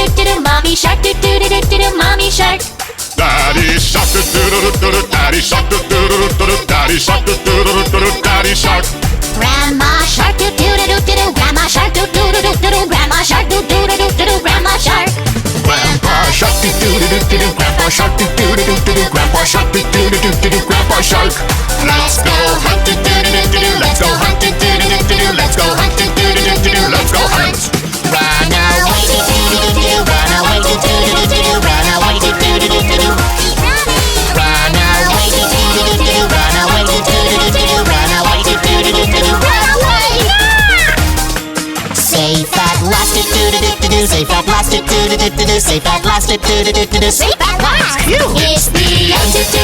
Mommy shark, do do do do do do. Mommy shark. Daddy shark, do do do do do. Daddy shark, do do do do do. Daddy shark, do do do do do. Daddy shark. Grandma shark, do do do do do do. Grandma shark, do do do do do do. Grandma shark, do do do do do do. Grandma shark. Grandpa shark, do do do do do. Grandpa shark, do do do do do. Grandpa shark, do do do do do. Grandpa shark. Let's go hunt, do do do do do. Let's go hunt, do do do do do. Let's go hunt, do do do do do. Let's go hunt. Run away, do do do do do. Run away, do do do do do. Run away, do do do do do. Run away, do do do do do. Run away, do do do do do. Run away, do do do do do. Run away! Safe at last, do do do do do. Safe at last, do do do do do. Safe at last, do do do do do. Safe at last. It's the end, do do